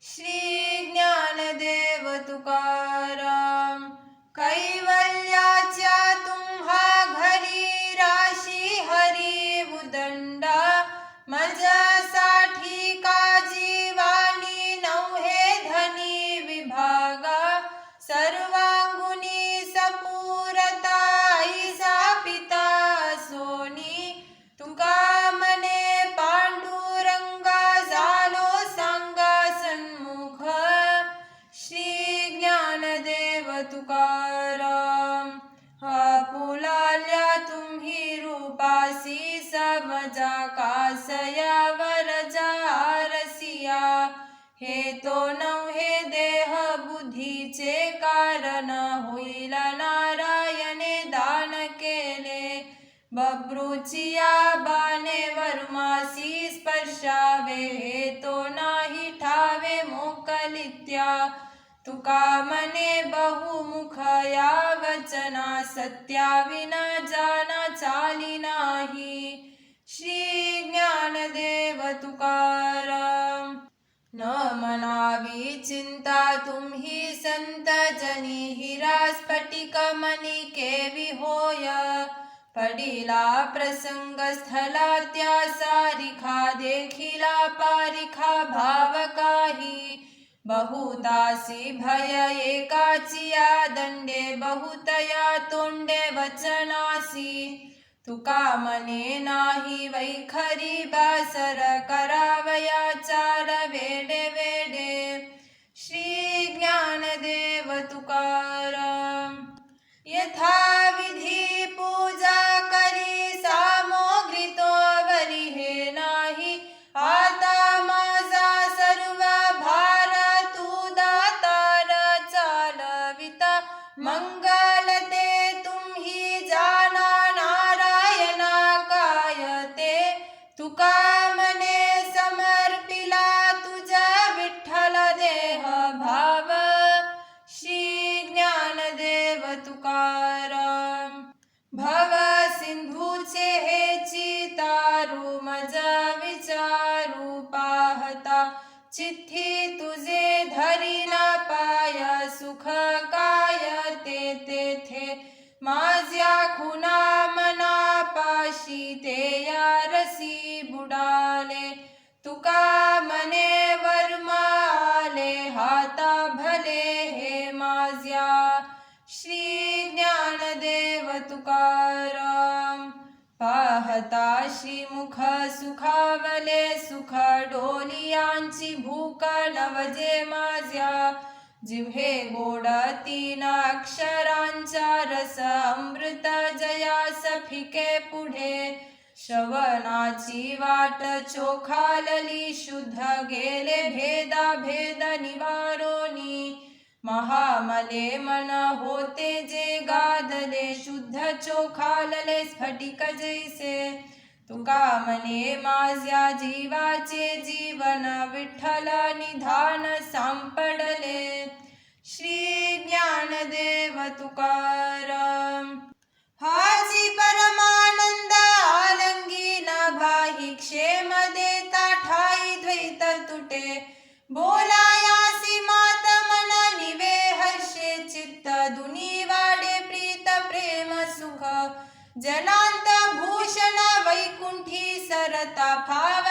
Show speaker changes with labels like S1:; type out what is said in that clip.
S1: श्री ज्ञानदेव तुकाराम. कैवल्याच्या तुम्हा घरी राशी हरी उदंडा. माझ्यासाठी काजी वाणी नव्हे धनी विभागा. सर्वांगुणी सपूरता ऐसा पिता सोनी. तुका मने पांडुरंगा झालो सांगा सन्मुख. श्री ज्ञानदेव तुकाराम. हा पुलाल्या तुम्ही रूपासी समजा कासया वरजा आरसिया. हे तो नव्हे देह बुद्धीचे कारण होईल नारायणे दान केले. बब्रुचिया बाणे वर्मासी स्पर्शावे हे तो नाही ठावे मोकलित्या. तुका मने बहुमुख या वचना सत्या विना जाना चाली नाही. श्री ज्ञानदेव तुकाराम. न मनावी चिंता तुम्ही संत जनी हिरा स्फटिक मणिके विहोय. पडिला प्रसंग स्थला त्या सारिखा देखिला पारिखा भाव काही. बहुतासी भय एकाचिया दंडे बहुतया तोंडे वचनासी. तुका मने नाही वैखरी बासर करावया चार वेडे वेडे. श्री ज्ञानदेव तुकाराम. यथाविधी पूजा करी सामोग्री तो वरी हे नाही. आता माझा सर्व भार तू दातार चालविता. मंगल ते तुम्ही जाना नारायणा काय ते. तुका मने समर्पिला तुझा विठ्ठल देह भाव. श्री ज्ञानदेव तुकाराम. भव सिंधूचे हेची तारू मज विचारू पाहता. चित्ती तुझे धरिना पाय सुख काय ते तेथे. माझ्या खुना मना पाशी ते या रसी बुडाले. तुका मने वर्मा आले हाता भले हे माझ्या. श्री ज्ञानदेव तुकाराम. पाहता श्रीमुख सुखावले सुख डोलियांची भूक नवजे माझ्या. जिव्हे गोड तीन अक्षरांचा रस अमृत जयास फिके पुढे. श्रवणाची वाट चोखालली शुद्ध गेले भेदा भेद निवारोनी. महामले मन होते जे गादले शुद्ध चोखालले स्फटिक जैसे. तुका मने माझ्या जीवाचे जीवन विठ्ठल निधान सांपडले. श्री ज्ञानदेव तुकाराम. हाची परमानंद आलंगी नभाही क्षेम देता ठाई द्वैत तुटे. बोलायासी मात मन निवे हर्षे चित्त दुनी वाडे प्रीत प्रेम सुख. जनांत भूषण वैकुंठी सरता भाव